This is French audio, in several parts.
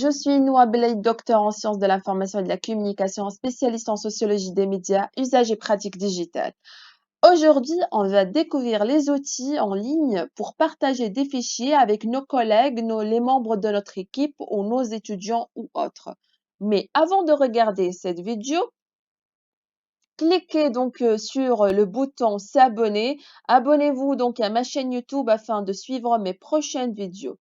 Je suis Noa Belaïd, docteur en sciences de l'information et de la communication, spécialiste en sociologie des médias, usage et pratiques digitales. Aujourd'hui, on va découvrir les outils en ligne pour partager des fichiers avec nos collègues, les membres de notre équipe ou nos étudiants ou autres. Mais avant de regarder cette vidéo, cliquez donc sur le bouton s'abonner. Abonnez-vous donc à ma chaîne YouTube afin de suivre mes prochaines vidéos.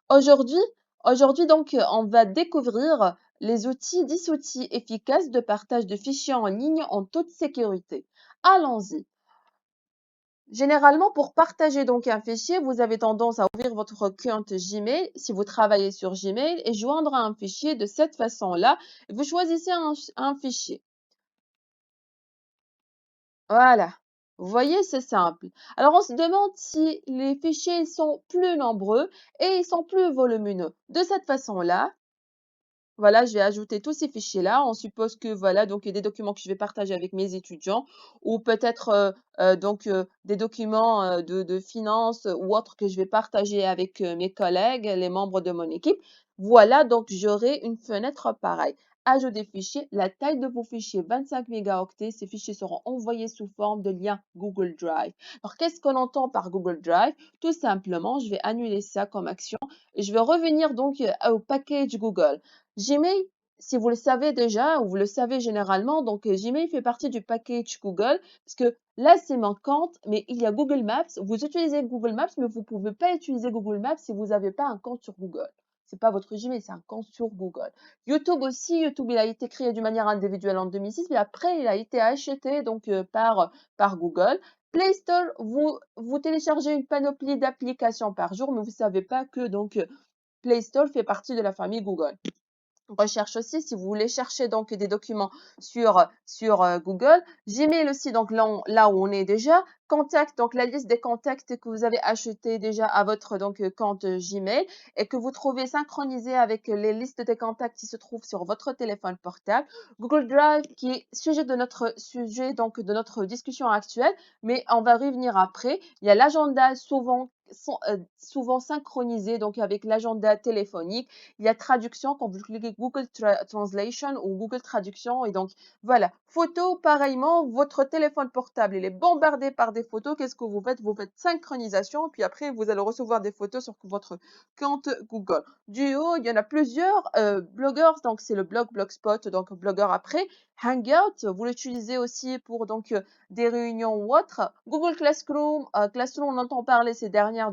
Aujourd'hui, aujourd'hui donc, on va découvrir les outils, 10 outils efficaces de partage de fichiers en ligne en toute sécurité. Allons-y. Généralement, pour partager donc un fichier, vous avez tendance à ouvrir votre compte Gmail si vous travaillez sur Gmail et joindre un fichier de cette façon-là. Vous choisissez un fichier. Voilà. Vous voyez, c'est simple. Alors, on se demande si les fichiers sont plus nombreux et ils sont plus volumineux. De cette façon-là, voilà, je vais ajouter tous ces fichiers-là. On suppose que voilà, donc il y a des documents que je vais partager avec mes étudiants ou peut-être des documents de finances ou autres que je vais partager avec mes collègues, les membres de mon équipe. Voilà, donc j'aurai une fenêtre pareille. Ajout des fichiers, la taille de vos fichiers, 25 mégaoctets. Ces fichiers seront envoyés sous forme de lien Google Drive. Alors, qu'est-ce qu'on entend par Google Drive? Tout simplement, je vais annuler ça comme action et je vais revenir donc au package Google. Gmail, si vous le savez déjà ou vous le savez généralement, donc Gmail fait partie du package Google parce que là, c'est mon compte, mais il y a Google Maps. Vous utilisez Google Maps, mais vous ne pouvez pas utiliser Google Maps si vous n'avez pas un compte sur Google. C'est pas votre Gmail, c'est un compte sur Google. YouTube aussi, YouTube, il a été créé d'une manière individuelle en 2006, mais après, il a été acheté donc par Google. Play Store, vous téléchargez une panoplie d'applications par jour, mais vous ne savez pas que donc Play Store fait partie de la famille Google. Recherche aussi, si vous voulez chercher donc des documents sur Google. Gmail aussi, donc là où on est déjà. Contact, donc la liste des contacts que vous avez achetés déjà à votre donc compte Gmail et que vous trouvez synchronisé avec les listes des contacts qui se trouvent sur votre téléphone portable. Google Drive qui est sujet de notre discussion actuelle, mais on va revenir après. Il y a l'agenda souvent synchronisé donc avec l'agenda téléphonique. Il y a traduction quand vous cliquez Google Translation ou Google Traduction. Et donc, voilà. Photo, pareillement, votre téléphone portable, il est bombardé par des photos. Qu'est-ce que vous faites? Vous faites synchronisation. Puis après, vous allez recevoir des photos sur votre compte Google. Duo, il y en a plusieurs. Bloggers, donc c'est le blog Blogspot, donc blogueur après. Hangout, vous l'utilisez aussi pour donc des réunions ou autres. Google Classroom, Classroom, on entend parler ces derniers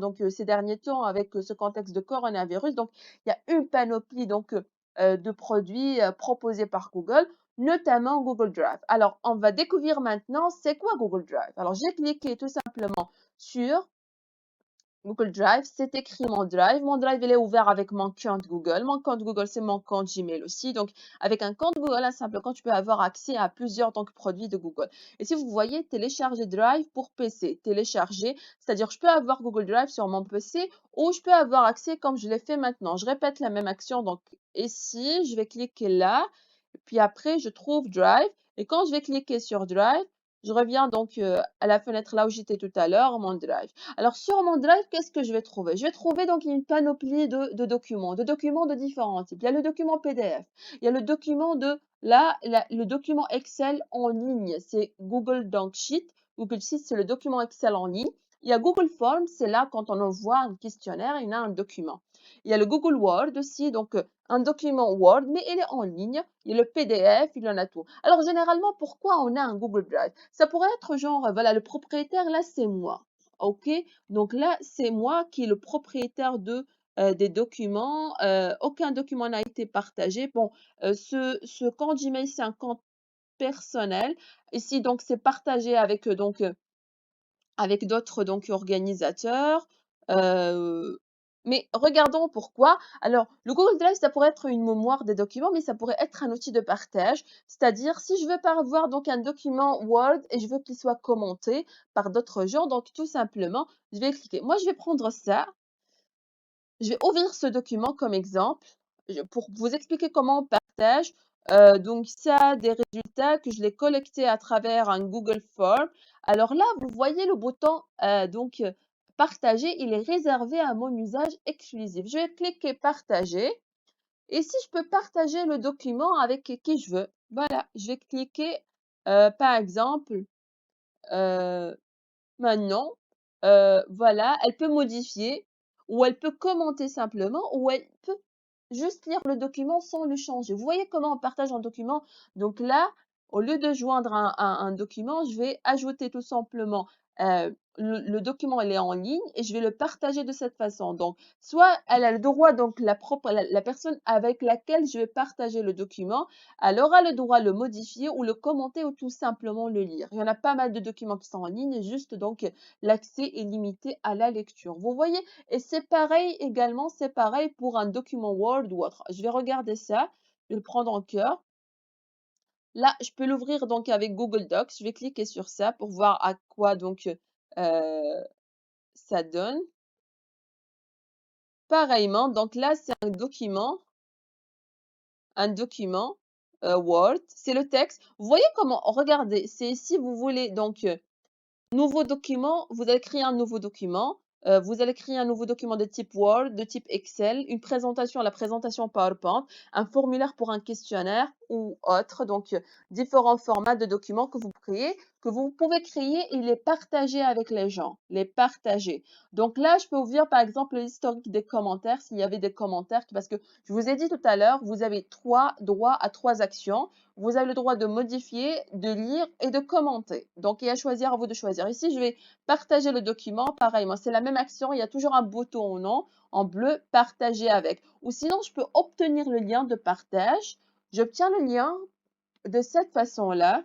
temps avec ce contexte de coronavirus. Donc, il y a une panoplie donc de produits proposés par Google, notamment Google Drive. Alors, on va découvrir maintenant c'est quoi Google Drive. Alors, j'ai cliqué tout simplement sur Google Drive, c'est écrit mon Drive. Mon Drive, il est ouvert avec mon compte Google. Mon compte Google, c'est mon compte Gmail aussi. Donc, avec un compte Google, un simple compte, tu peux avoir accès à plusieurs donc, produits de Google. Et si vous voyez, télécharger Drive pour PC. Télécharger, c'est-à-dire je peux avoir Google Drive sur mon PC ou je peux avoir accès comme je l'ai fait maintenant. Je répète la même action. Donc, ici, je vais cliquer là. Puis après, je trouve Drive. Et quand je vais cliquer sur Drive, je reviens donc à la fenêtre là où j'étais tout à l'heure, mon Drive. Alors, sur mon Drive, qu'est-ce que je vais trouver? Je vais trouver donc une panoplie de documents de différents types. Il y a le document PDF, il y a le document le document Excel en ligne, c'est Google Doc Sheet. Google Sheet, c'est le document Excel en ligne. Il y a Google Forms, c'est là quand on envoie un questionnaire, il y a un document. Il y a le Google Word aussi, donc un document Word, mais il est en ligne. Il y a le PDF, il y en a tout. Alors, généralement, pourquoi on a un Google Drive? Ça pourrait être genre, voilà, le propriétaire, là, c'est moi. OK? Donc là, c'est moi qui est le propriétaire des documents. Aucun document n'a été partagé. Bon, ce compte Gmail, c'est un compte personnel. Ici, donc, c'est partagé avec d'autres donc organisateurs. Euh, mais regardons pourquoi. Alors, le Google Drive, ça pourrait être une mémoire des documents, mais ça pourrait être un outil de partage. C'est-à-dire, si je veux pas avoir donc un document Word et je veux qu'il soit commenté par d'autres gens, donc tout simplement, je vais cliquer. Moi, je vais prendre ça. Je vais ouvrir ce document comme exemple pour vous expliquer comment on partage. Donc, ça, des résultats que je l'ai collectés à travers un Google Form. Alors là, vous voyez le bouton partager, il est réservé à mon usage exclusif. Je vais cliquer partager. Et si je peux partager le document avec qui je veux, voilà, je vais cliquer, par exemple, euh, maintenant, voilà, elle peut modifier ou elle peut commenter simplement ou elle peut juste lire le document sans le changer. Vous voyez comment on partage un document? Donc là, au lieu de joindre un document, je vais ajouter tout simplement, le document, il est en ligne et je vais le partager de cette façon. Donc, soit elle a le droit, donc la personne avec laquelle je vais partager le document, elle aura le droit de le modifier ou le commenter ou tout simplement le lire. Il y en a pas mal de documents qui sont en ligne, juste donc l'accès est limité à la lecture. Vous voyez? Et c'est pareil également, c'est pareil pour un document Word ou autre. Je vais regarder ça, je vais le prendre en cœur. Là, je peux l'ouvrir donc avec Google Docs. Je vais cliquer sur ça pour voir à quoi donc ça donne. Pareillement, donc là, c'est un document Word, c'est le texte. Vous voyez comment, regardez, c'est ici, vous voulez donc nouveau document, vous allez créer un nouveau document. Vous allez créer un nouveau document de type Word, de type Excel, une présentation, la présentation PowerPoint, un formulaire pour un questionnaire ou autre. Donc, différents formats de documents que vous créez, que vous pouvez créer et les partager avec les gens. Les partager. Donc là, je peux ouvrir par exemple l'historique des commentaires, s'il y avait des commentaires, parce que je vous ai dit tout à l'heure, vous avez trois droits à trois actions. Vous avez le droit de modifier, de lire et de commenter. Donc, il y a à choisir, à vous de choisir. Ici, je vais partager le document. Pareillement, c'est la même action. Il y a toujours un bouton en bleu, partager avec. Ou sinon, je peux obtenir le lien de partage. J'obtiens le lien de cette façon-là.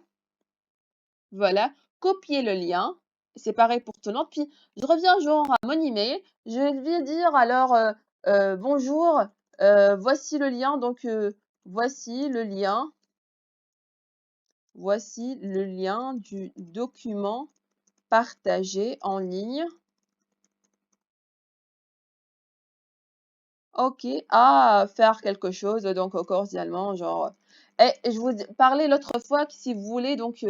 Voilà, copier le lien. C'est pareil pour tout le monde. Puis, je reviens genre à mon email. Je vais dire alors, bonjour, voici le lien. Donc, voici le lien. Voici le lien du document partagé en ligne. OK, à faire quelque chose donc cordialement, genre. Et je vous parlais l'autre fois que si vous voulez donc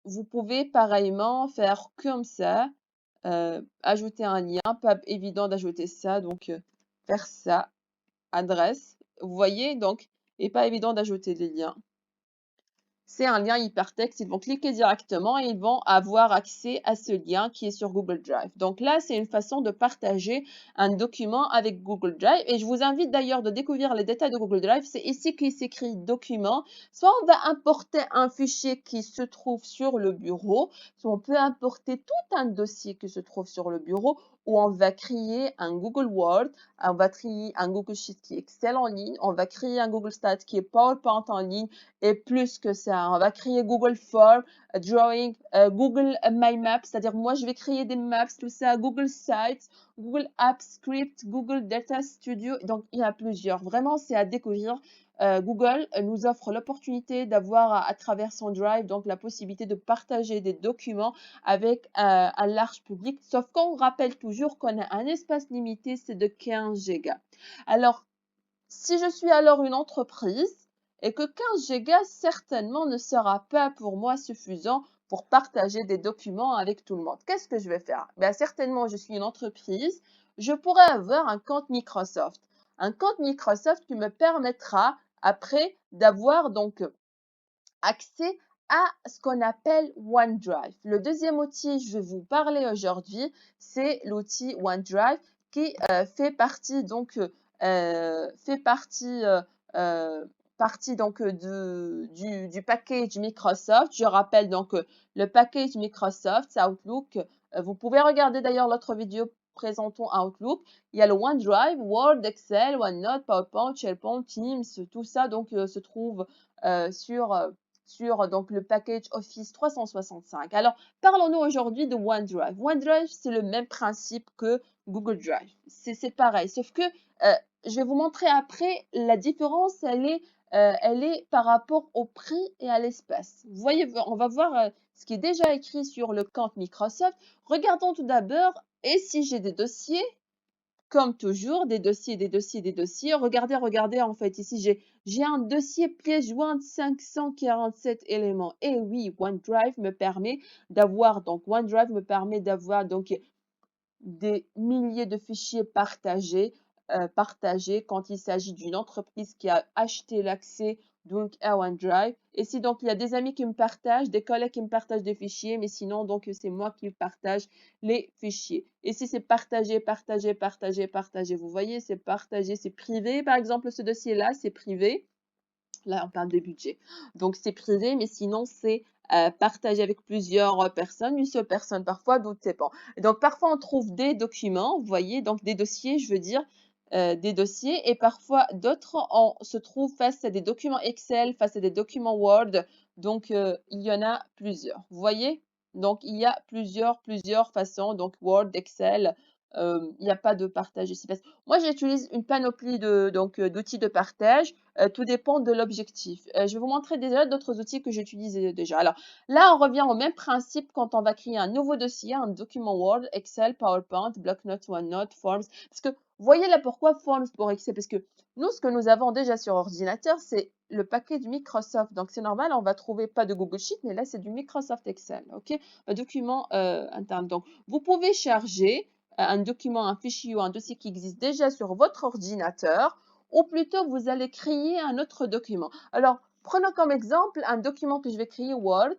vous pouvez pareillement faire comme ça, ajouter un lien, pas évident d'ajouter ça, donc faire ça, adresse. Vous voyez donc, et pas évident d'ajouter des liens. C'est un lien hypertexte. Ils vont cliquer directement et ils vont avoir accès à ce lien qui est sur Google Drive. Donc là, c'est une façon de partager un document avec Google Drive. Et je vous invite d'ailleurs de découvrir les détails de Google Drive. C'est ici qu'il s'écrit document. Soit on va importer un fichier qui se trouve sur le bureau, soit on peut importer tout un dossier qui se trouve sur le bureau, ou on va créer un Google Word, on va créer un Google Sheet qui est Excel en ligne, on va créer un Google Stats qui est PowerPoint en ligne, et plus que ça. On va créer Google Form, Drawing, Google My Maps, c'est-à-dire moi je vais créer des maps, tout ça, Google Sites, Google Apps Script, Google Data Studio. Donc il y en a plusieurs. Vraiment, c'est à découvrir. Google nous offre l'opportunité d'avoir à travers son Drive donc la possibilité de partager des documents avec un large public, sauf qu'on rappelle toujours qu'on a un espace limité, c'est de 15 gigas. Alors, si je suis alors une entreprise et que 15 gigas certainement ne sera pas pour moi suffisant pour partager des documents avec tout le monde, qu'est-ce que je vais faire? Ben, certainement, je suis une entreprise, je pourrais avoir un compte Microsoft. Un compte Microsoft qui me permettra après d'avoir donc accès à ce qu'on appelle OneDrive. Le deuxième outil, je vais vous parler aujourd'hui, c'est l'outil OneDrive qui fait partie donc partie donc du package Microsoft. Je rappelle donc le package Microsoft, c'est Outlook. Vous pouvez regarder d'ailleurs l'autre vidéo présentons Outlook. Il y a le OneDrive, Word, Excel, OneNote, PowerPoint, SharePoint, Teams, tout ça donc se trouve sur donc le package Office 365. Alors, parlons-nous aujourd'hui de OneDrive. OneDrive, c'est le même principe que Google Drive. C'est pareil, sauf que je vais vous montrer après la différence, elle est par rapport au prix et à l'espace. Vous voyez, on va voir ce qui est déjà écrit sur le compte Microsoft. Regardons tout d'abord, et si j'ai des dossiers, comme toujours, des dossiers, des dossiers, des dossiers. Regardez, regardez, en fait, ici, j'ai un dossier pièce jointe 547 éléments. Et oui, OneDrive me permet d'avoir donc des milliers de fichiers partagés quand il s'agit d'une entreprise qui a acheté l'accès donc à OneDrive. Et si donc il y a des amis qui me partagent, des collègues qui me partagent des fichiers, mais sinon donc c'est moi qui partage les fichiers. Et si c'est partagé, partagé, partagé, partagé, vous voyez, c'est partagé, c'est privé. Par exemple, ce dossier-là, c'est privé. Là, on parle de budget. Donc, c'est privé, mais sinon, c'est partagé avec plusieurs personnes, une seule personne parfois, d'autres c'est pas. Et donc, parfois, on trouve des documents, vous voyez, donc des dossiers, je veux dire, des dossiers, et parfois, d'autres, on se trouve face à des documents Excel, face à des documents Word. Donc, il y en a plusieurs. Vous voyez? Donc, il y a plusieurs façons, donc Word, Excel. Il n'y a pas de partage ici. Moi, j'utilise une panoplie d'outils de partage. Tout dépend de l'objectif. Je vais vous montrer déjà d'autres outils que j'utilise déjà. Alors là, on revient au même principe quand on va créer un nouveau dossier, un document Word, Excel, PowerPoint, Blocknote, OneNote, Forms. Parce que vous voyez là pourquoi Forms pour Excel? Parce que nous, ce que nous avons déjà sur ordinateur, c'est le paquet du Microsoft. Donc c'est normal, on va trouver pas de Google Sheet, mais là, c'est du Microsoft Excel. OK? Un document interne. Donc vous pouvez charger un document, un fichier ou un dossier qui existe déjà sur votre ordinateur, ou plutôt vous allez créer un autre document. Alors, prenons comme exemple un document que je vais créer Word.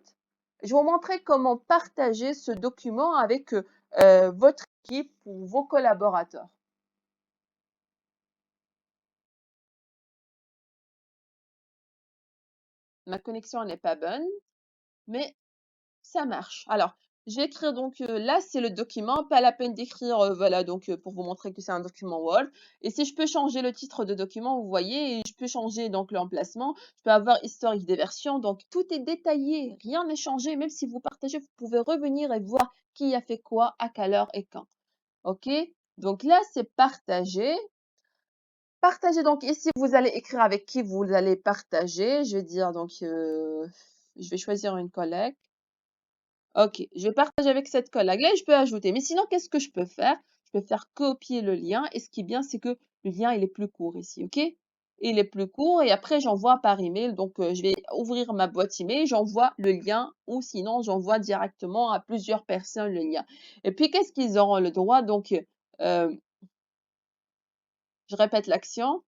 Je vais vous montrer comment partager ce document avec votre équipe ou vos collaborateurs. Ma connexion n'est pas bonne, mais ça marche. Alors, je vais écrire donc là, c'est le document, pas la peine d'écrire, voilà, donc pour vous montrer que c'est un document Word. Et si je peux changer le titre de document, vous voyez, et je peux changer donc l'emplacement, je peux avoir historique des versions, donc tout est détaillé, rien n'est changé. Même si vous partagez, vous pouvez revenir et voir qui a fait quoi, à quelle heure et quand. OK? Donc là, c'est partager. Partager donc ici, vous allez écrire avec qui vous allez partager. Je vais dire donc, je vais choisir une collègue. OK, je vais partager avec cette collègue-là et je peux ajouter. Mais sinon, qu'est-ce que je peux faire? Je peux faire copier le lien et ce qui est bien, c'est que le lien, il est plus court ici, OK? Il est plus court et après, j'envoie par email. Donc, je vais ouvrir ma boîte email, j'envoie le lien ou sinon, j'envoie directement à plusieurs personnes le lien. Et puis, qu'est-ce qu'ils auront le droit? Donc, je répète l'action.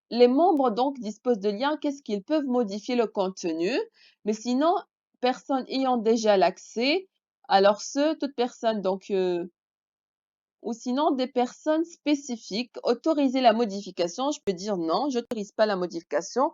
Les membres donc disposent de liens, qu'est-ce qu'ils peuvent modifier le contenu, mais sinon, personne ayant déjà l'accès, alors toute personne donc, ou sinon des personnes spécifiques, autoriser la modification, je peux dire non, j'autorise pas la modification.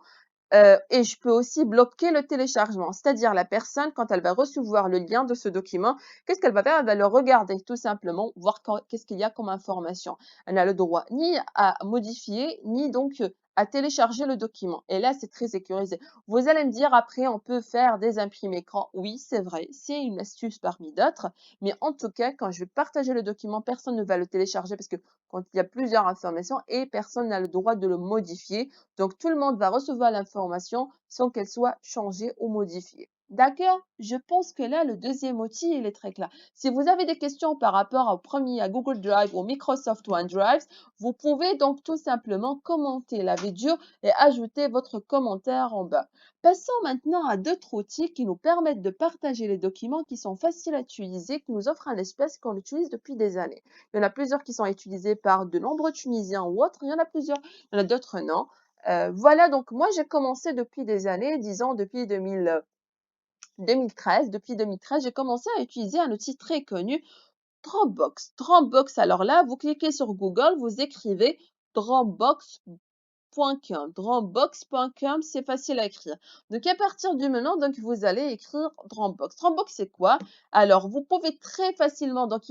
Et je peux aussi bloquer le téléchargement. C'est-à-dire la personne, quand elle va recevoir le lien de ce document, qu'est-ce qu'elle va faire? Elle va le regarder tout simplement, voir qu'est-ce qu'il y a comme information. Elle n'a le droit ni à modifier, ni donc à télécharger le document. Et là, c'est très sécurisé. Vous allez me dire après, on peut faire des imprimés écran. Oui, c'est vrai, c'est une astuce parmi d'autres. Mais en tout cas, quand je vais partager le document, personne ne va le télécharger parce que quand il y a plusieurs informations et personne n'a le droit de le modifier. Donc, tout le monde va recevoir l'information sans qu'elle soit changée ou modifiée. D'accord? Je pense que là, le deuxième outil, il est très clair. Si vous avez des questions par rapport au premier, à Google Drive ou Microsoft OneDrive, vous pouvez donc tout simplement commenter la vidéo et ajouter votre commentaire en bas. Passons maintenant à d'autres outils qui nous permettent de partager les documents qui sont faciles à utiliser, qui nous offrent un espace qu'on utilise depuis des années. Il y en a plusieurs qui sont utilisés par de nombreux Tunisiens ou autres. Il y en a plusieurs, il y en a d'autres non. Voilà, donc moi j'ai commencé depuis des années, disons depuis 2013. Depuis 2013, j'ai commencé à utiliser un outil très connu, Dropbox. Dropbox, alors là, vous cliquez sur Google, vous écrivez Dropbox.com. Dropbox.com, c'est facile à écrire. Donc à partir du moment, donc vous allez écrire Dropbox. Dropbox, c'est quoi? Alors, vous pouvez très facilement donc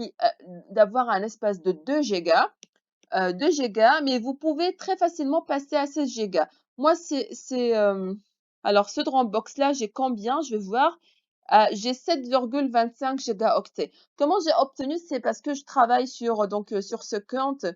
d'avoir un espace de 2 gigas. 2 gigas, mais vous pouvez très facilement passer à 16 gigas. Moi, alors ce Dropbox-là, j'ai combien? Je vais voir. J'ai 7,25 gigaoctets. Comment j'ai obtenu? C'est parce que je travaille sur, sur ce compte.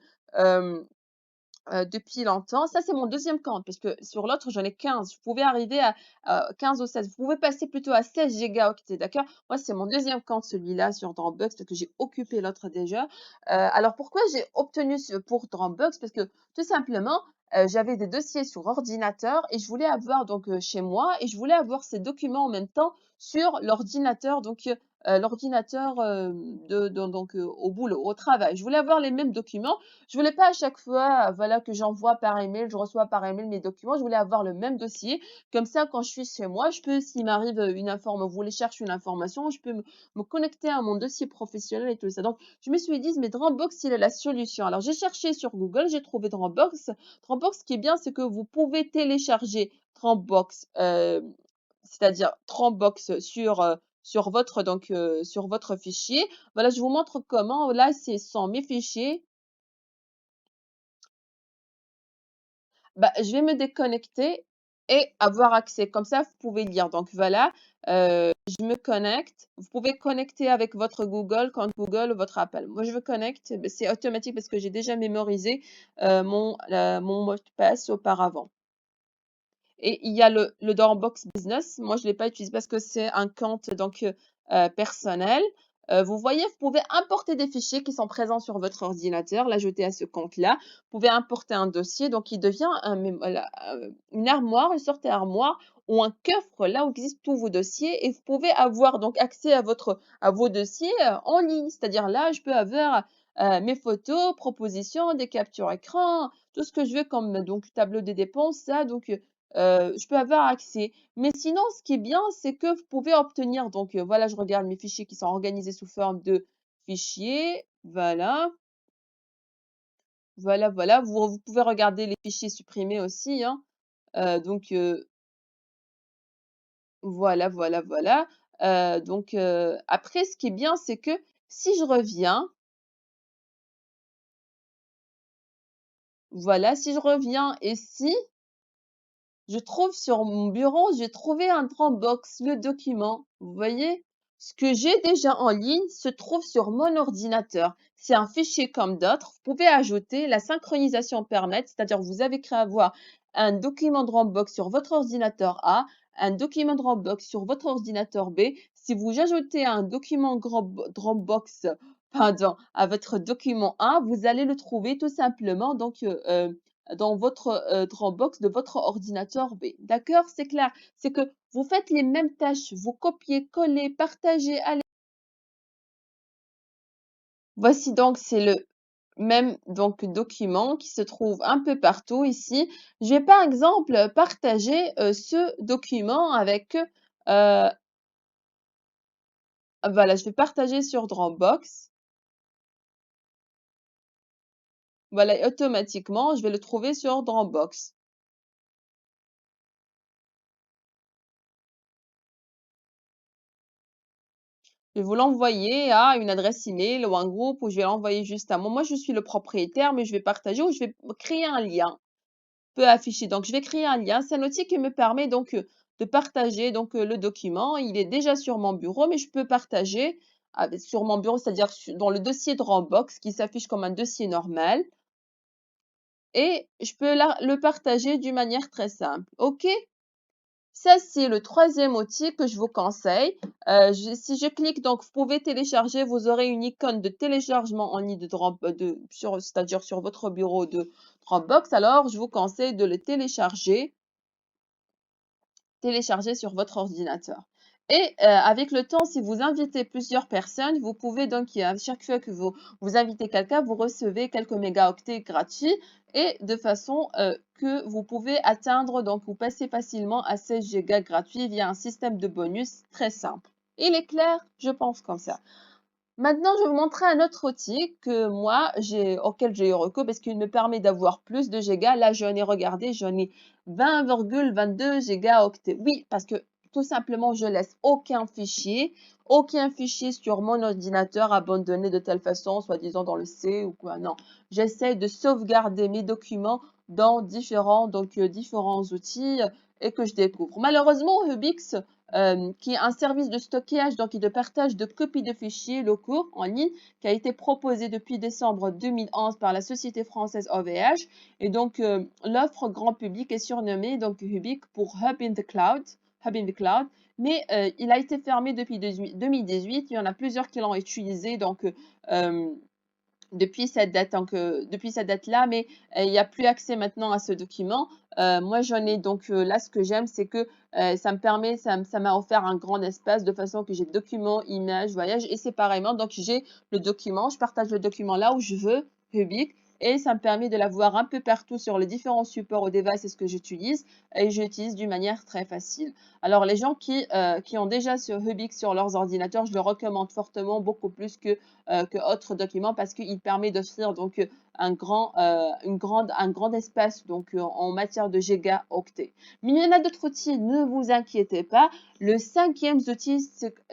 depuis longtemps. Ça, c'est mon deuxième compte parce que sur l'autre, j'en ai 15. Je pouvais arriver à 15 ou 16. Vous pouvez passer plutôt à 16 gigaoctets, d'accord? Moi, c'est mon deuxième compte, celui-là, sur Dropbox parce que j'ai occupé l'autre déjà. Alors pourquoi j'ai obtenu ce pour Dropbox? Parce que tout simplement, j'avais des dossiers sur ordinateur et je voulais avoir donc, chez moi et je voulais avoir ces documents en même temps sur l'ordinateur donc, l'ordinateur, de donc, au boulot, au travail. Je voulais avoir les mêmes documents. Je voulais pas à chaque fois, voilà, que j'envoie par email, je reçois par email mes documents. Je voulais avoir le même dossier. Comme ça, quand je suis chez moi, je peux, s'il m'arrive une vous voulez chercher une information, je peux me connecter à mon dossier professionnel et tout ça. Donc, je me suis dit, mais Dropbox, il est la solution. Alors, j'ai cherché sur Google, j'ai trouvé Dropbox. Dropbox, ce qui est bien, c'est que vous pouvez télécharger Dropbox, c'est-à-dire Dropbox sur votre, donc, sur votre fichier. Voilà, je vous montre comment. Là, c'est sont mes fichiers. Bah, je vais me déconnecter et avoir accès. Comme ça, vous pouvez lire. Donc voilà, je me connecte. Vous pouvez connecter avec votre Google, compte Google ou votre Apple. Moi, je me connecte, beh, c'est automatique parce que j'ai déjà mémorisé, mon mot de passe auparavant. Et il y a le Dropbox Business. Moi, je ne l'ai pas utilisé parce que c'est un compte donc, personnel. Vous voyez, vous pouvez importer des fichiers qui sont présents sur votre ordinateur, l'ajouter à ce compte-là. Vous pouvez importer un dossier, donc il devient une armoire, une sorte d'armoire ou un coffre là où existent tous vos dossiers et vous pouvez avoir donc accès à vos dossiers, en ligne. C'est-à-dire là, je peux avoir, mes photos, propositions, des captures écran, tout ce que je veux comme donc tableau des dépenses, ça donc, je peux avoir accès. Mais sinon, ce qui est bien, c'est que vous pouvez obtenir donc, voilà, je regarde mes fichiers qui sont organisés sous forme de fichiers. Voilà, voilà, voilà. Vous pouvez regarder les fichiers supprimés aussi, hein. Donc, voilà, voilà, voilà. Donc, après ce qui est bien, c'est que si je reviens, voilà, si je reviens ici, je trouve sur mon bureau, j'ai trouvé un Dropbox, le document. Vous voyez? Ce que j'ai déjà en ligne se trouve sur mon ordinateur. C'est un fichier comme d'autres. Vous pouvez ajouter la synchronisation permet, c'est-à-dire vous avez créé avoir un document Dropbox sur votre ordinateur A, un document Dropbox sur votre ordinateur B. Si vous ajoutez un document Dropbox, pardon, à votre document A, vous allez le trouver tout simplement donc, dans votre, Dropbox de votre ordinateur B. D'accord? C'est clair? C'est que vous faites les mêmes tâches, vous copiez, collez, partagez, allez. Voici donc, c'est le même donc document qui se trouve un peu partout ici. Je vais par exemple partager, ce document avec, voilà, je vais partager sur Dropbox. Voilà, et automatiquement, je vais le trouver sur Dropbox. Je vais vous l'envoyer à une adresse email ou un groupe ou je vais l'envoyer juste à moi. Moi, je suis le propriétaire, mais je vais partager ou je vais créer un lien, peu affiché. Donc, je vais créer un lien. C'est un outil qui me permet donc de partager donc le document. Il est déjà sur mon bureau, mais je peux partager sur mon bureau, c'est-à-dire dans le dossier Dropbox qui s'affiche comme un dossier normal. Et je peux le partager d'une manière très simple. OK? Ça, c'est le troisième outil que je vous conseille. Si je clique, donc vous pouvez télécharger, vous aurez une icône de téléchargement en ligne de c'est-à-dire sur votre bureau de Dropbox. Alors, je vous conseille de le télécharger sur votre ordinateur. Et avec le temps, si vous invitez plusieurs personnes, vous pouvez donc, à chaque fois que vous invitez quelqu'un, vous recevez quelques mégaoctets gratuits et de façon que vous pouvez atteindre, donc vous passez facilement à 16 gigas gratuits via un système de bonus très simple. Il est clair? Je pense comme ça. Maintenant, je vais vous montrer un autre outil que moi, auquel j'ai eu recours parce qu'il me permet d'avoir plus de gigas. Là, j'en ai regardé, j'en ai 20,22 gigaoctets. Oui, parce que tout simplement, je laisse aucun fichier sur mon ordinateur abandonné de telle façon, soi-disant dans le C ou quoi. Non, j'essaie de sauvegarder mes documents dans différents outils et que je découvre. Malheureusement, Ubix qui est un service de stockage donc et de partage de copies de fichiers locaux en ligne qui a été proposé depuis décembre 2011 par la société française OVH. Et donc, l'offre grand public est surnommée donc Hubik pour Hub in the Cloud. Hub in the Cloud. Mais il a été fermé depuis 2018. Il y en a plusieurs qui l'ont utilisé donc depuis cette date, donc, depuis cette date-là, mais il n'y a plus accès maintenant à ce document. Moi, j'en ai donc là, ce que j'aime, c'est que ça me permet, ça m'a offert un grand espace de façon que j'ai documents, images, voyages et séparément. Donc, j'ai le document, je partage le document là où je veux, public, et ça me permet de l'avoir un peu partout sur les différents supports ou devices, c'est ce que j'utilise et j'utilise d'une manière très facile. Alors, les gens qui ont déjà ce Hubik sur leurs ordinateurs, je le recommande fortement, beaucoup plus que autre document parce qu'il permet d'offrir donc un grand espace donc en matière de gigaoctets. Mais il y en a d'autres outils, ne vous inquiétez pas. Le cinquième outil,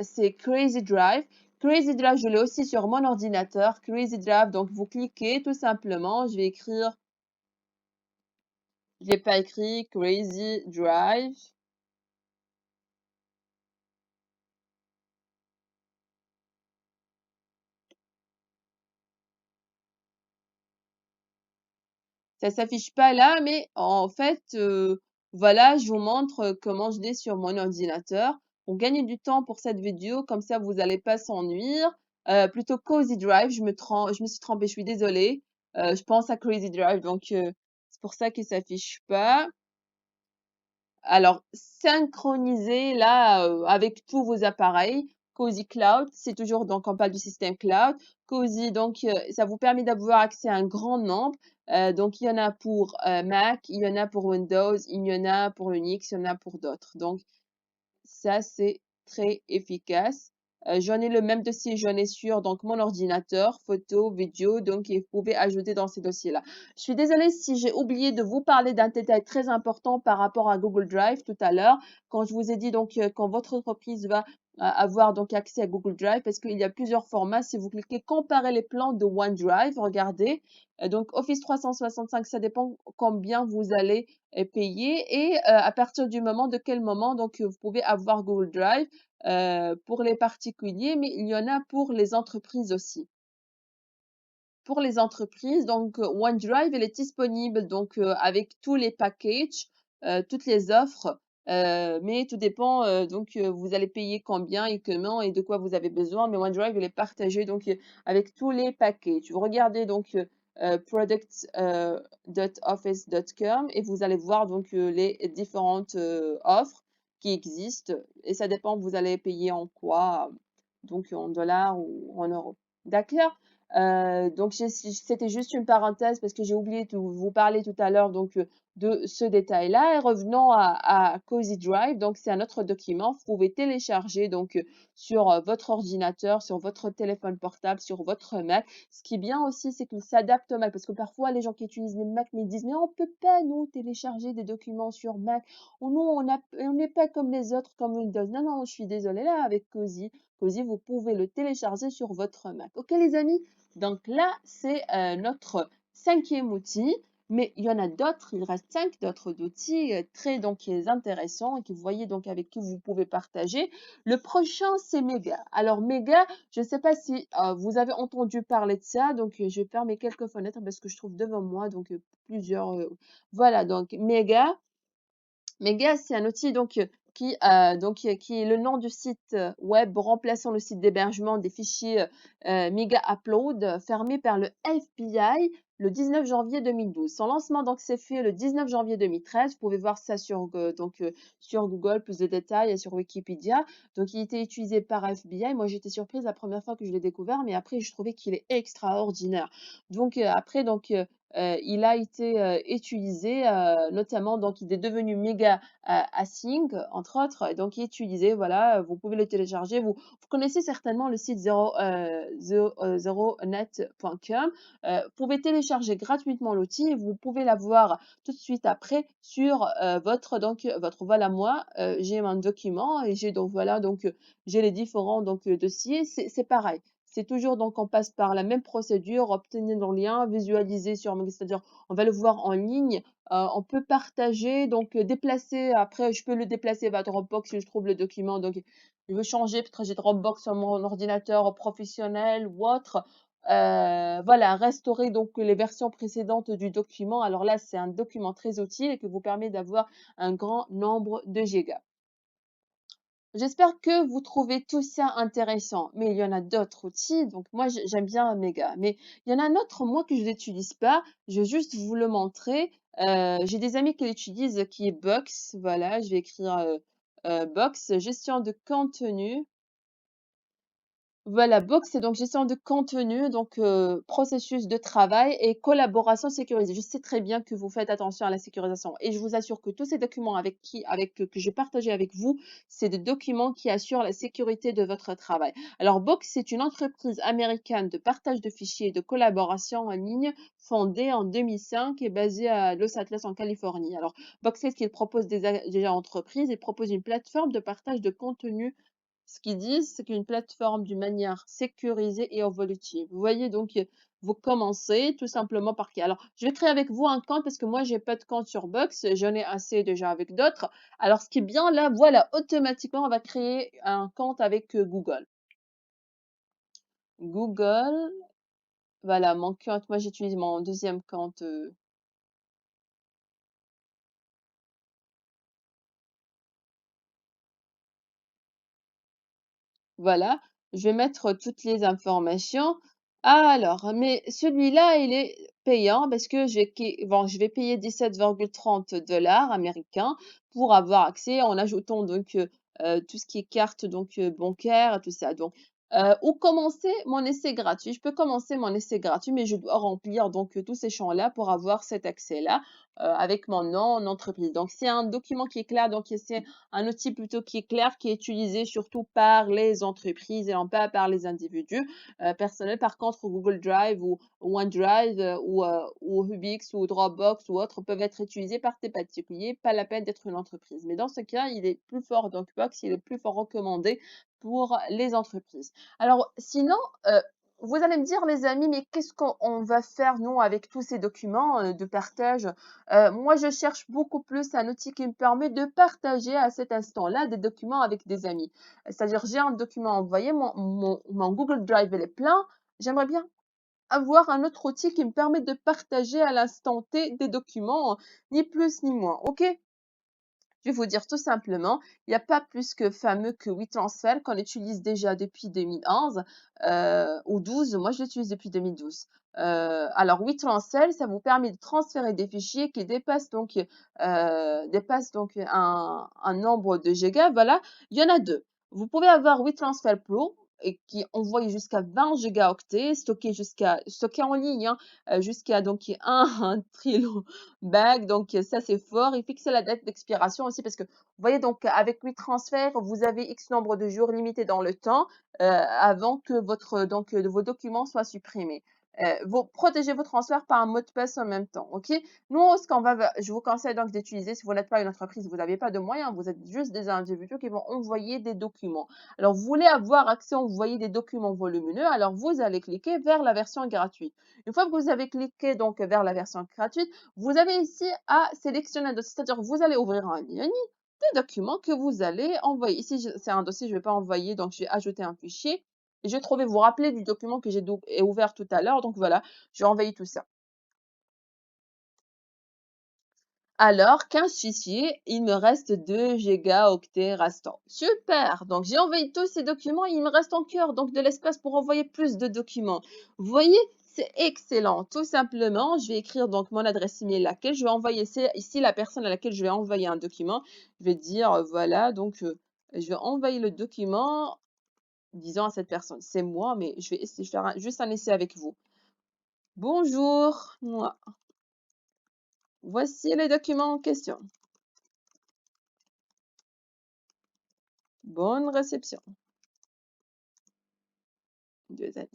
c'est Crazy Drive. Crazy Drive, je l'ai aussi sur mon ordinateur. Crazy Drive, donc vous cliquez tout simplement. Je vais écrire, je n'ai pas écrit Crazy Drive. Ça s'affiche pas là, mais en fait, voilà, je vous montre comment je l'ai sur mon ordinateur. Pour gagner du temps pour cette vidéo, comme ça vous n'allez pas s'ennuyer. Plutôt Cozy Drive, je me suis trompée, je suis désolée. Je pense à Crazy Drive, donc c'est pour ça qu'il s'affiche pas. Alors, synchronisez là avec tous vos appareils. Cozy Cloud, c'est toujours donc on parle du système cloud. Cozy, donc ça vous permet d'avoir accès à un grand nombre. Donc il y en a pour Mac, il y en a pour Windows, il y en a pour Linux, il y en a pour d'autres. Donc ça, c'est très efficace. J'en ai le même dossier, j'en ai sur donc mon ordinateur, photo, vidéo, donc vous pouvez ajouter dans ces dossiers-là. Je suis désolée si j'ai oublié de vous parler d'un détail très important par rapport à Google Drive tout à l'heure, quand je vous ai dit donc quand votre entreprise va avoir donc accès à Google Drive, parce qu'il y a plusieurs formats. Si vous cliquez comparer les plans de OneDrive, regardez. Donc Office 365, ça dépend combien vous allez payer et à partir du moment de quel moment donc vous pouvez avoir Google Drive pour les particuliers, mais il y en a pour les entreprises aussi. Pour les entreprises, donc OneDrive, elle est disponible donc avec tous les packages, toutes les offres, mais tout dépend donc vous allez payer combien et comment et de quoi vous avez besoin. Mais OneDrive, elle est partagée donc avec tous les packages. Vous regardez donc products.office.com et vous allez voir donc les différentes offres qui existent et ça dépend vous allez payer en quoi, donc en dollars ou en euros. D'accord? Donc c'était juste une parenthèse parce que j'ai oublié de vous parler tout à l'heure donc de ce détail-là. Et revenons à Cozy Drive. Donc c'est un autre document. Vous pouvez télécharger donc sur votre ordinateur, sur votre téléphone portable, sur votre Mac. Ce qui est bien aussi, c'est qu'il s'adapte au Mac parce que parfois les gens qui utilisent les Mac me disent mais on peut pas nous télécharger des documents sur Mac. Nous on n'est pas comme les autres comme Windows. Non non, je suis désolée là avec Cozy. Cozy, vous pouvez le télécharger sur votre Mac. Ok les amis? Donc là, c'est notre cinquième outil, mais il y en a d'autres, il reste cinq d'autres outils très donc intéressants et que vous voyez donc avec qui vous pouvez partager. Le prochain, c'est Mega. Alors Mega, je ne sais pas si vous avez entendu parler de ça, donc je vais fermer quelques fenêtres parce que je trouve devant moi donc plusieurs. Voilà, donc Mega. Mega, c'est un outil qui est le nom du site web remplaçant le site d'hébergement des fichiers Mega Upload fermé par le FBI le 19 janvier 2012. Son lancement donc s'est fait le 19 janvier 2013. Vous pouvez voir ça sur Google, plus de détails et sur Wikipédia. Donc il était utilisé par FBI. Moi j'étais surprise la première fois que je l'ai découvert, mais après je trouvais qu'il est extraordinaire. Donc après il a été utilisé notamment donc il est devenu méga async entre autres et donc il est utilisé voilà vous pouvez le télécharger vous connaissez certainement le site 0net.com vous pouvez télécharger gratuitement l'outil et vous pouvez l'avoir tout de suite après sur votre voilà moi j'ai un document et j'ai donc voilà donc j'ai les différents donc dossiers c'est pareil c'est toujours donc on passe par la même procédure, obtenir le lien, visualiser sur c'est-à-dire on va le voir en ligne, on peut partager donc déplacer après je peux le déplacer vers Dropbox si je trouve le document donc je veux changer, peut-être j'ai Dropbox sur mon ordinateur professionnel ou autre. Voilà, restaurer donc les versions précédentes du document. Alors là, c'est un document très utile et qui vous permet d'avoir un grand nombre de gigas. J'espère que vous trouvez tout ça intéressant, mais il y en a d'autres outils. Donc moi, j'aime bien Mega, mais il y en a un autre, moi, que je n'utilise pas. Je vais juste vous le montrer. J'ai des amis qui l'utilisent, qui est Box. Voilà, je vais écrire Box, gestion de contenu. Voilà, Box, c'est donc gestion de contenu, donc processus de travail et collaboration sécurisée. Je sais très bien que vous faites attention à la sécurisation et je vous assure que tous ces documents que j'ai partagés avec vous, c'est des documents qui assurent la sécurité de votre travail. Alors, Box, c'est une entreprise américaine de partage de fichiers et de collaboration en ligne fondée en 2005 et basée à Los Angeles en Californie. Alors, Box, c'est ce qu'il propose déjà aux entreprises. Il propose une plateforme de partage de contenu ce qu'ils disent, c'est qu'une plateforme d'une manière sécurisée et évolutive. Vous voyez donc, vous commencez tout simplement par qui? Alors, je vais créer avec vous un compte parce que moi, j'ai pas de compte sur Box, j'en ai assez déjà avec d'autres. Alors, ce qui est bien là, voilà, automatiquement, on va créer un compte avec Google. Google, voilà, mon compte, moi, j'utilise mon deuxième compte. Voilà, je vais mettre toutes les informations. Alors, mais celui-là, il est payant parce que bon, je vais payer 17,30 $ américains pour avoir accès en ajoutant donc tout ce qui est carte donc bancaire, tout ça. Donc, ou commencer mon essai gratuit. Je peux commencer mon essai gratuit, mais je dois remplir donc tous ces champs-là pour avoir cet accès-là avec mon nom en entreprise. Donc, c'est un document qui est clair. Donc, c'est un outil plutôt qui est clair, qui est utilisé surtout par les entreprises et non pas par les individus personnels. Par contre, Google Drive ou OneDrive ou Ubix ou Dropbox ou autres peuvent être utilisés par des particuliers, pas la peine d'être une entreprise. Mais dans ce cas, il est plus fort, donc Box, il est plus fort recommandé pour les entreprises. Alors, sinon, vous allez me dire, les amis, mais qu'est-ce qu'on va faire, nous, avec tous ces documents de partage? Moi, je cherche beaucoup plus un outil qui me permet de partager à cet instant-là des documents avec des amis. C'est-à-dire, j'ai un document envoyé, mon Google Drive, il est plein. J'aimerais bien avoir un autre outil qui me permet de partager à l'instant T des documents, ni plus ni moins. OK? Je vais vous dire tout simplement, il n'y a pas plus que fameux que WeTransfer qu'on utilise déjà depuis 2011 ou 12. Moi, je l'utilise depuis 2012. Alors, WeTransfer, ça vous permet de transférer des fichiers qui dépassent donc un nombre de gigas. Voilà, il y en a deux. Vous pouvez avoir WeTransfer Pro et qui envoie jusqu'à 20 gigaoctets, stocké en ligne, hein, jusqu'à donc un trilo bague, donc ça c'est fort et fixer la date d'expiration aussi parce que vous voyez donc avec WeTransfer, vous avez X nombre de jours limités dans le temps avant que vos documents soient supprimés. Vous protégez vos transferts par un mot de passe en même temps, ok? Nous, je vous conseille donc d'utiliser, si vous n'êtes pas une entreprise, vous n'avez pas de moyens, vous êtes juste des individus qui vont envoyer des documents. Alors, vous voulez avoir accès à envoyer des documents volumineux, alors vous allez cliquer vers la version gratuite. Une fois que vous avez cliqué donc vers la version gratuite, vous avez ici à sélectionner un dossier, c'est-à-dire que vous allez ouvrir un menu des documents que vous allez envoyer. Ici, c'est un dossier, je ne vais pas envoyer, donc je vais ajouter un fichier. Et je vais trouver, vous rappeler du document que j'ai ouvert tout à l'heure. Donc voilà, je vais envoyer tout ça. Alors, 15 fichiers, il me reste 2 gigaoctets restants. Super! Donc, j'ai envoyé tous ces documents, il me reste encore donc de l'espace pour envoyer plus de documents. Vous voyez, c'est excellent. Tout simplement, je vais écrire donc mon adresse email à laquelle je vais envoyer, c'est ici la personne à laquelle je vais envoyer un document. Je vais dire, voilà, donc je vais envoyer le document, disant à cette personne, c'est moi, mais je vais essayer, faire juste un essai avec vous. Bonjour, moi. Voici les documents en question. Bonne réception. Bonne.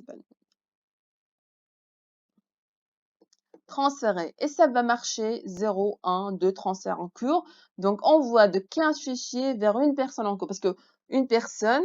Transférer. Et ça va marcher 0, 1, 2 transferts en cours. Donc, envoi de 15 fichiers vers une personne en cours. Parce que une personne,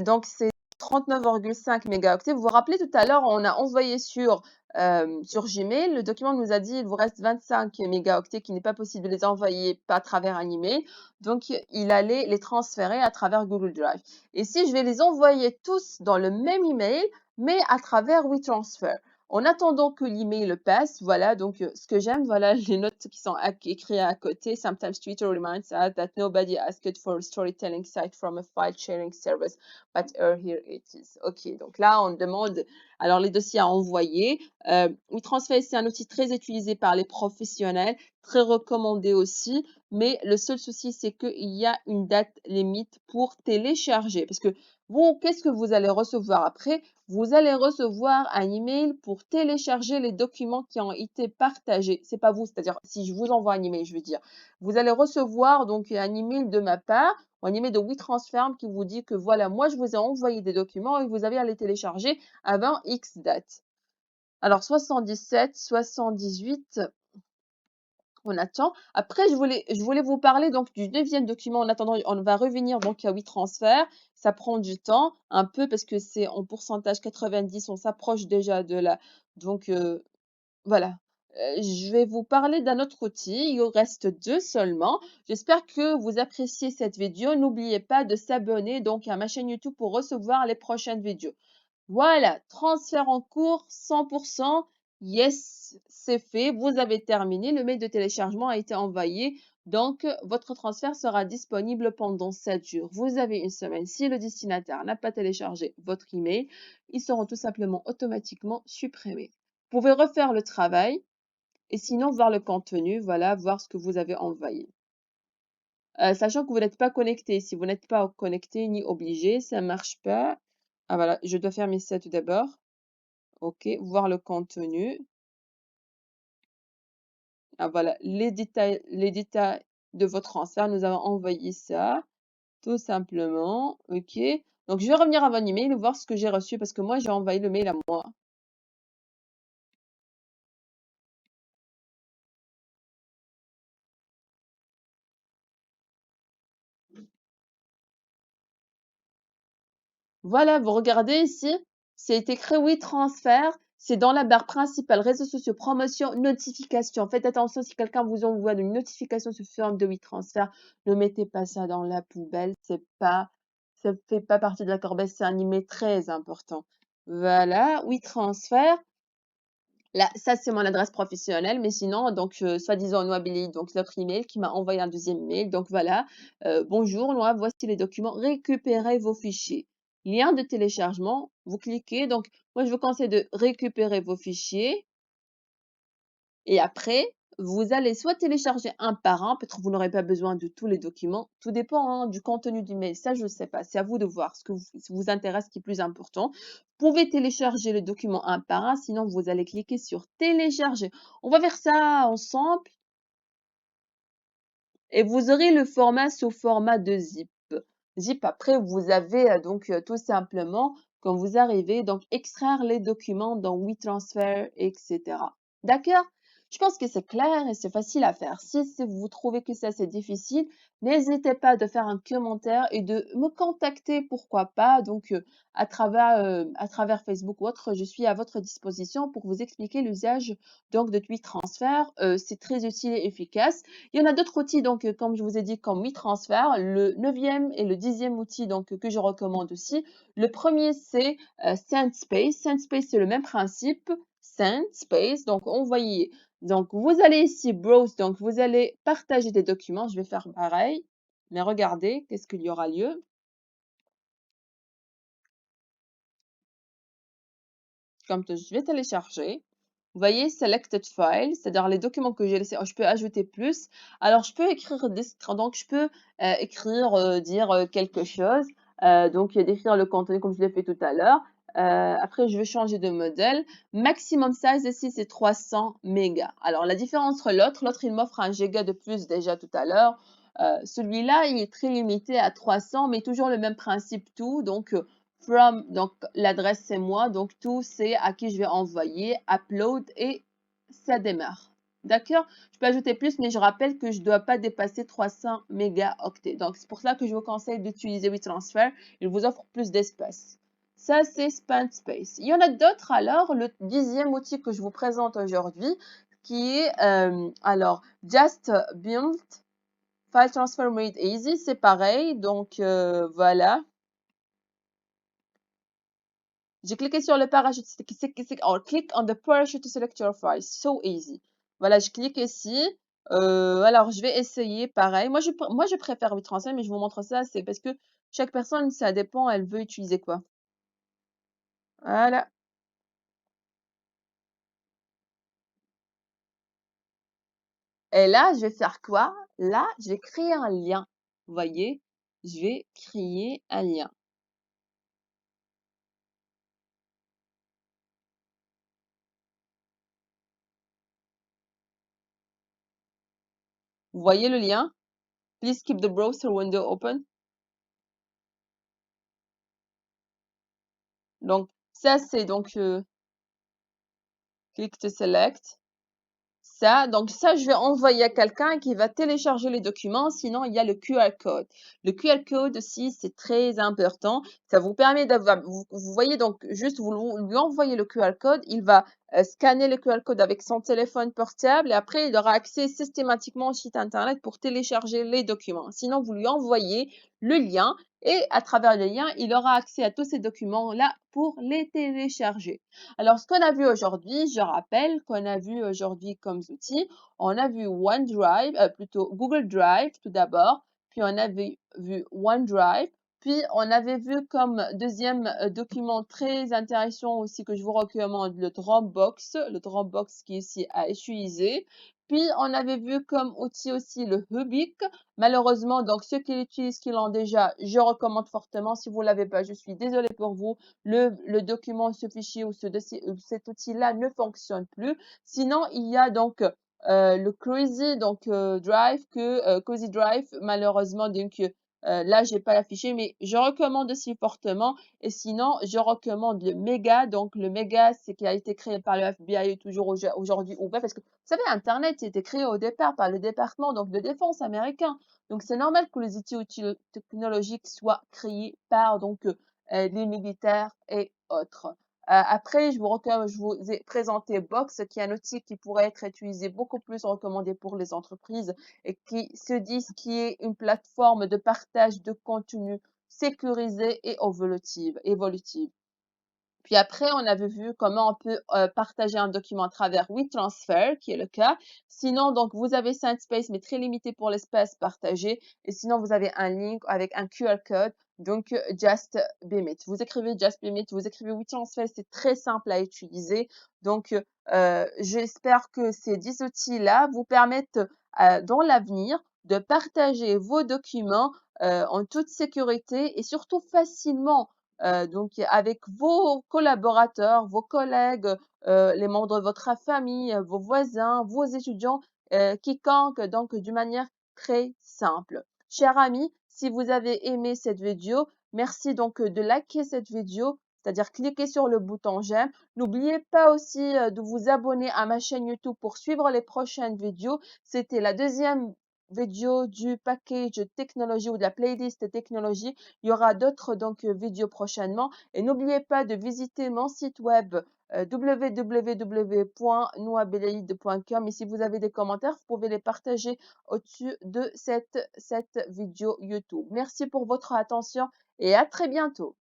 donc c'est 39,5 mégaoctets. Vous vous rappelez tout à l'heure, on a envoyé sur Gmail, le document nous a dit il vous reste 25 mégaoctets qui n'est pas possible de les envoyer pas à travers un email. Donc, il allait les transférer à travers Google Drive. Ici, je vais les envoyer tous dans le même email, mais à travers WeTransfer. En attendant que l'email passe, voilà, donc ce que j'aime, voilà les notes qui sont écrites à côté. Sometimes Twitter reminds us that nobody asked for a storytelling site from a file sharing service, but here it is. Ok, donc là, on demande alors les dossiers à envoyer. WeTransfer, c'est un outil très utilisé par les professionnels, très recommandé aussi, mais le seul souci, c'est qu'il y a une date limite pour télécharger. Parce que vous, qu'est-ce que vous allez recevoir après? Vous allez recevoir un email pour télécharger les documents qui ont été partagés. C'est pas vous, c'est-à-dire si je vous envoie un email, je veux dire, vous allez recevoir donc un email de ma part, ou un email de WeTransfer qui vous dit que voilà, moi je vous ai envoyé des documents et vous avez à les télécharger avant X date. Alors 77, 78, on attend. Après, je voulais vous parler donc du 9e document. En attendant, on va revenir donc à WeTransfer. Ça prend du temps, un peu parce que c'est en pourcentage 90, on s'approche déjà de la. Donc voilà. Je vais vous parler d'un autre outil. Il en reste 2 seulement. J'espère que vous appréciez cette vidéo. N'oubliez pas de s'abonner donc à ma chaîne YouTube pour recevoir les prochaines vidéos. Voilà, transfert en cours 100%. Yes, c'est fait. Vous avez terminé. Le mail de téléchargement a été envoyé. Donc, votre transfert sera disponible pendant 7 jours. Vous avez une semaine. Si le destinataire n'a pas téléchargé votre email, ils seront tout simplement automatiquement supprimés. Vous pouvez refaire le travail et sinon voir le contenu, voilà, voir ce que vous avez envoyé. Sachant que vous n'êtes pas connecté. Si vous n'êtes pas connecté ni obligé, ça ne marche pas. Ah voilà, je dois fermer ça tout d'abord. OK, voir le contenu. Ah voilà, les détails de votre transfert. Nous avons envoyé ça, tout simplement. OK. Donc, je vais revenir à mon email et voir ce que j'ai reçu parce que moi, j'ai envoyé le mail à moi. Voilà, vous regardez ici, c'est écrit oui, transfert. C'est dans la barre principale, réseaux sociaux, promotion, notification. Faites attention si quelqu'un vous envoie une notification sous forme de oui, transfert. Ne mettez pas ça dans la poubelle. Ça fait pas partie de la corbeille. C'est un email très important. Voilà, oui, transfert. Là, ça, c'est mon adresse professionnelle, mais sinon, donc, soi-disant Noabili, donc notre email qui m'a envoyé un deuxième email. Donc voilà, bonjour Noa, voici les documents, récupérez vos fichiers. Lien de téléchargement, vous cliquez. Donc, moi, je vous conseille de récupérer vos fichiers. Et après, vous allez soit télécharger un par un, peut-être que vous n'aurez pas besoin de tous les documents. Tout dépend hein, du contenu du mail. Ça, je ne sais pas. C'est à vous de voir ce qui vous intéresse, ce qui est plus important. Vous pouvez télécharger le document un par un, sinon vous allez cliquer sur télécharger. On va faire ça ensemble et vous aurez le format sous format de zip. Zip, après, vous avez donc tout simplement, quand vous arrivez, donc extraire les documents dans WeTransfer, etc. D'accord? Je pense que c'est clair et c'est facile à faire. Si vous trouvez que ça c'est difficile, n'hésitez pas de faire un commentaire et de me contacter, pourquoi pas, donc à travers Facebook ou autre, je suis à votre disposition pour vous expliquer l'usage donc de WeTransfer. C'est très utile et efficace. Il y en a d'autres outils, donc, comme je vous ai dit, comme WeTransfer. Le 9e et le 10e outil donc, que je recommande aussi. Le premier, c'est SendSpace. SendSpace, c'est le même principe. SendSpace, donc envoyer. Donc, vous allez ici, Browse, donc vous allez partager des documents. Je vais faire pareil. Mais regardez, qu'est-ce qu'il y aura lieu. Comme je vais télécharger. Vous voyez, Selected File, c'est-à-dire les documents que j'ai laissés. Je peux ajouter plus. Alors, je peux écrire, donc je peux écrire, dire quelque chose. Donc, décrire le contenu comme je l'ai fait tout à l'heure. Après, je vais changer de modèle. Maximum size ici, c'est 300 mégas. Alors, la différence entre l'autre, il m'offre un giga de plus déjà tout à l'heure. Celui-là, il est très limité à 300, mais toujours le même principe tout. Donc, from, donc l'adresse c'est moi, donc tout c'est à qui je vais envoyer, upload et ça démarre. D'accord? Je peux ajouter plus, mais je rappelle que je ne dois pas dépasser 300 mégaoctets. Donc c'est pour ça que je vous conseille d'utiliser WeTransfer. Il vous offre plus d'espace. Ça, c'est Spanspace. Il y en a d'autres alors. Le 10e outil que je vous présente aujourd'hui, qui est alors Just Build File Transfer Made Easy. C'est pareil. Donc voilà. J'ai cliqué sur le parachute. Click on the parachute to select your file. So easy. Voilà, je clique ici. Alors, je vais essayer pareil. Moi, je préfère WeTransfer, mais je vous montre ça. C'est parce que chaque personne, ça dépend, elle veut utiliser quoi. Voilà. Et là, je vais faire quoi? Là, je vais créer un lien. Vous voyez? Je vais créer un lien. Vous voyez le lien? Please keep the browser window open. Donc, ça, c'est donc click to select. Ça, donc ça, je vais envoyer à quelqu'un qui va télécharger les documents. Sinon, il y a le QR code. Le QR code aussi, c'est très important. Ça vous permet d'avoir, vous voyez donc juste, vous lui envoyez le QR code, il va scanner le QR code avec son téléphone portable et après, il aura accès systématiquement au site internet pour télécharger les documents. Sinon, vous lui envoyez le lien et à travers le lien, il aura accès à tous ces documents-là pour les télécharger. Alors, ce qu'on a vu aujourd'hui, je rappelle qu'on a vu aujourd'hui comme outils, on a vu OneDrive, plutôt Google Drive tout d'abord, puis on avait vu OneDrive, puis on avait vu comme deuxième document très intéressant aussi que je vous recommande le Dropbox qui est ici à utiliser. Puis on avait vu comme outil aussi le Ubik. Malheureusement, donc ceux qui l'utilisent, qui l'ont déjà, je recommande fortement. Si vous ne l'avez pas, je suis désolée pour vous. Le document, ce fichier ou cet outil-là ne fonctionne plus. Sinon, il y a donc le Crazy donc Drive Cozy Drive malheureusement donc là j'ai pas l'affiché mais je recommande aussi fortement et sinon je recommande le Mega donc le Mega c'est qui a été créé par le FBI et toujours aujourd'hui ouvert parce que vous savez Internet a été créé au départ par le département donc de défense américain donc c'est normal que les outils technologiques soient créés par donc les militaires et autres. Après, je vous ai présenté Box, qui est un outil qui pourrait être utilisé beaucoup plus recommandé pour les entreprises et qui se disent qui est une plateforme de partage de contenu sécurisée et évolutive. Puis après, on avait vu comment on peut partager un document à travers WeTransfer, qui est le cas. Sinon, donc, vous avez SendSpace, mais très limité pour l'espace partagé. Et sinon, vous avez un link avec un QR code, donc Just Beam It. Vous écrivez Just Beam It, vous écrivez WeTransfer, c'est très simple à utiliser. Donc, j'espère que ces 10 outils-là vous permettent dans l'avenir de partager vos documents en toute sécurité et surtout facilement donc avec vos collaborateurs, vos collègues, les membres de votre famille, vos voisins, vos étudiants, quiconque, donc d'une manière très simple. Chers amis, si vous avez aimé cette vidéo, merci donc de liker cette vidéo, c'est-à-dire cliquer sur le bouton j'aime. N'oubliez pas aussi de vous abonner à ma chaîne YouTube pour suivre les prochaines vidéos. C'était la deuxième vidéo du package technologie ou de la playlist technologie. Il y aura d'autres donc vidéos prochainement et n'oubliez pas de visiter mon site web www.noabelaïd.com et si vous avez des commentaires, vous pouvez les partager au-dessus de cette vidéo YouTube. Merci pour votre attention et à très bientôt.